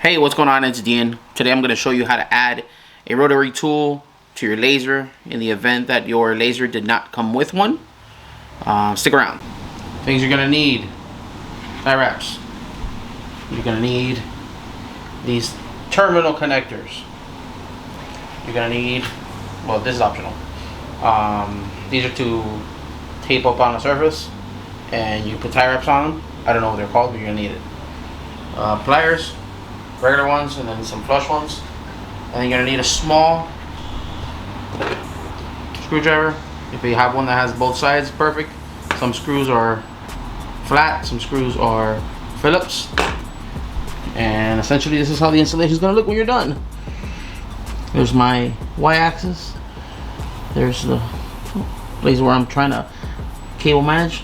Hey, what's going on? It's Dean. Today I'm going to show you how to add a rotary tool to your laser in the event that your laser did not come with one. Stick around. Things you're going to need: tie wraps. You're going to need these terminal connectors. You're going to need, well, this is optional. These are to tape up on a surface and you put tie wraps on them. I don't know what they're called, but you're going to need it. Pliers, regular ones, and then some flush ones. And you're gonna need a small screwdriver. If you have one that has both sides, perfect. Some screws are flat, some screws are Phillips. And essentially this is how the installation is gonna look when you're done. There's my Y-axis. There's the place where I'm trying to cable manage.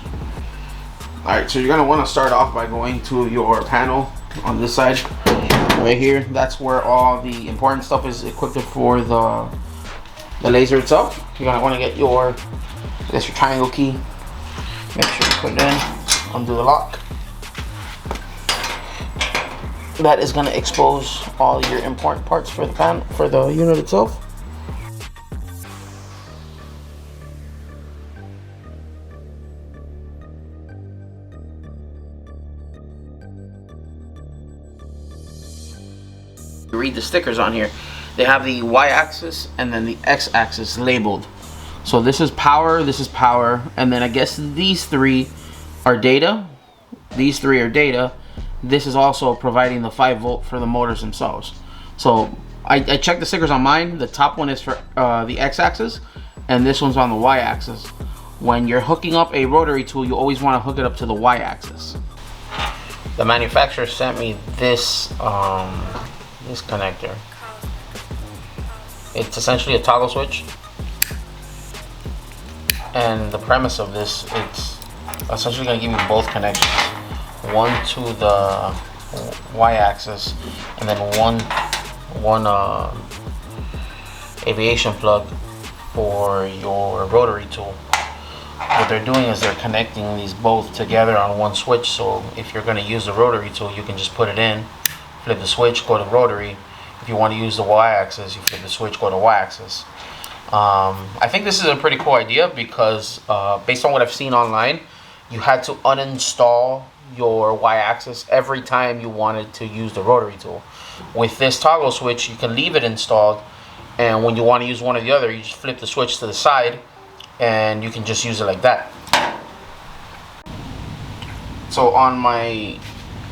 Alright, so you're gonna want to start off by going to your panel on this side. Right here, that's where all the important stuff is equipped for the laser itself. You're gonna want to get your triangle key. Make sure you put it in. Undo the lock. That is gonna expose all your important parts for the unit itself. Read the stickers on here. They have the Y-axis and then the X-axis labeled. So this is power, and then I guess these three are data. These three are data. This is also providing the 5-volt for the motors themselves. So I checked the stickers on mine. The top one is for the X-axis, and this one's on the Y-axis. When you're hooking up a rotary tool, you always want to hook it up to the Y-axis. The manufacturer sent me this connector. It's essentially a toggle switch, and the premise of this, it's essentially going to give you both connections, one to the Y-axis and then one aviation plug for your rotary tool. What they're doing is they're connecting these both together on one switch, so if you're going to use the rotary tool, you can just put it in, flip the switch, go to rotary. If you want to use the Y-axis, you flip the switch, go to Y-axis. I think this is a pretty cool idea because based on what I've seen online, you had to uninstall your Y-axis every time you wanted to use the rotary tool. With this toggle switch, you can leave it installed, and when you want to use one or the other, you just flip the switch to the side and you can just use it like that. So on my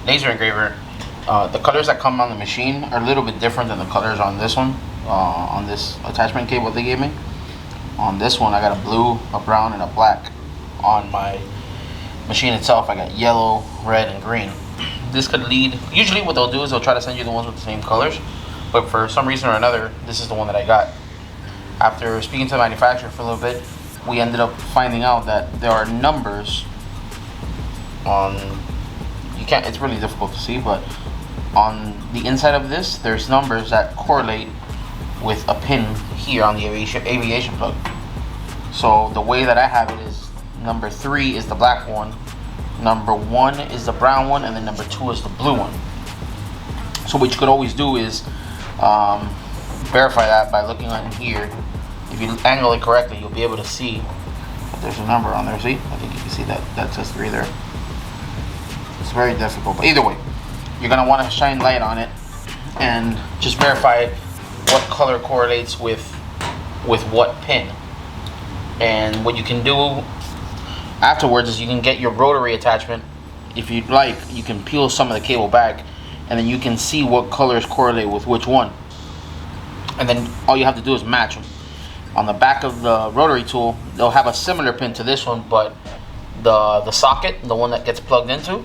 laser engraver, the colors that come on the machine are a little bit different than the colors on this one, on this attachment cable they gave me. On this one I got a blue, a brown, and a black. On my machine itself I got yellow, red, and green. This could lead, usually what they'll do is they'll try to send you the ones with the same colors, but for some reason or another this is the one that I got. After speaking to the manufacturer for a little bit, we ended up finding out that there are numbers on, it's really difficult to see, but on the inside of this, there's numbers that correlate with a pin here on the aviation plug. So the way that I have it is number 3 is the black one, number 1 is the brown one, and then number 2 is the blue one. So what you could always do is verify that by looking on here. If you angle it correctly, you'll be able to see that there's a number on there. See? I think you can see that says 3 there. It's very difficult, but either way, you're going to want to shine light on it and just verify what color correlates with what pin. And what you can do afterwards is you can get your rotary attachment. If you'd like, you can peel some of the cable back and then you can see what colors correlate with which one. And then all you have to do is match them. On the back of the rotary tool, they'll have a similar pin to this one, but the socket, the one that gets plugged into,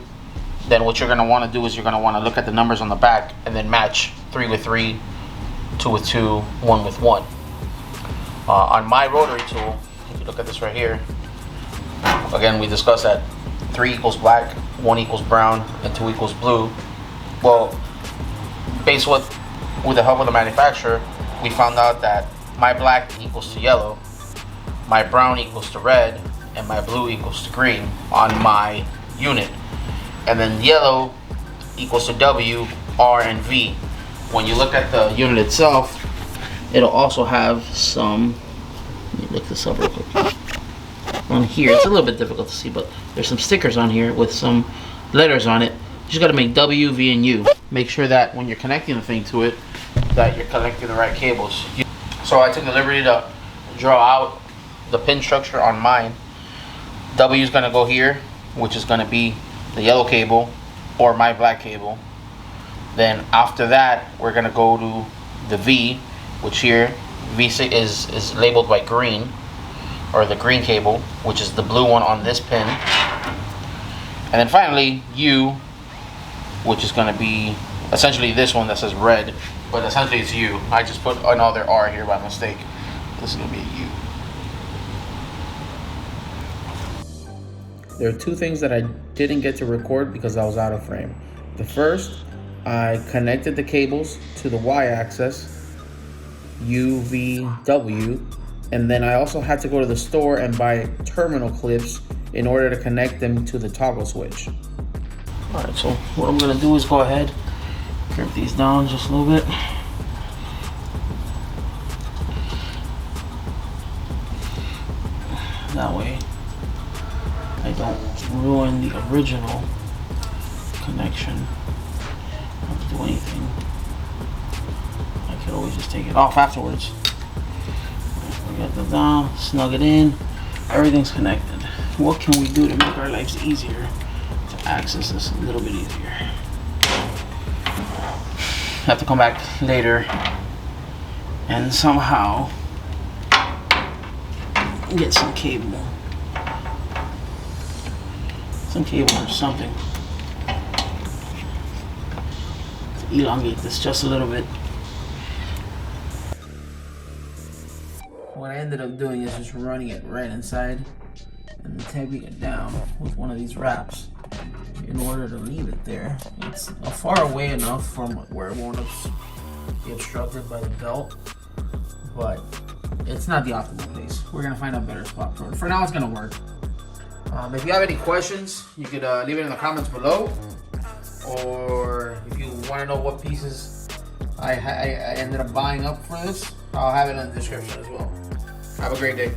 then what you're going to want to do is you're going to want to look at the numbers on the back and then match 3 with 3, 2 with 2, 1 with 1. On my rotary tool, if you look at this right here, again we discussed that 3 equals black, 1 equals brown, and 2 equals blue. Well, based with the help of the manufacturer, we found out that my black equals to yellow, my brown equals to red, and my blue equals to green on my unit. And then yellow equals to W, R, and V. When you look at the unit itself, it'll also have some, let me look this up real quick. On here, it's a little bit difficult to see, but there's some stickers on here with some letters on it. You just gotta make W, V, and U. Make sure that when you're connecting the thing to it, that you're connecting the right cables. So I took the liberty to draw out the pin structure on mine. W is gonna go here, which is gonna be the yellow cable or my black cable. Then after that, we're gonna go to the V, which here V is labeled by green, or the green cable, which is the blue one on this pin. And then finally U, which is gonna be essentially this one that says red, but essentially it's U. I just put another R here by mistake. This is gonna be a U. There are two things that I didn't get to record because I was out of frame. The first, I connected the cables to the Y-axis, U, V, W, and then I also had to go to the store and buy terminal clips in order to connect them to the toggle switch. All right, so what I'm gonna do is go ahead, crimp these down just a little bit. That way I don't ruin the original connection. I don't have to do anything. I could always just take it off afterwards. We got that down, snug it in, everything's connected. What can we do to make our lives easier, to access this a little bit easier? Have to come back later and somehow get some cable or something to elongate this just a little bit. What I ended up doing is just running it right inside and taping it down with one of these wraps in order to leave it there. It's far away enough from where it won't be obstructed by the belt, but it's not the optimal place. We're gonna find a better spot for it. For now, it's gonna work. If you have any questions, you could leave it in the comments below, or if you want to know what pieces I ended up buying up for this, I'll have it in the description as well. Have a great day.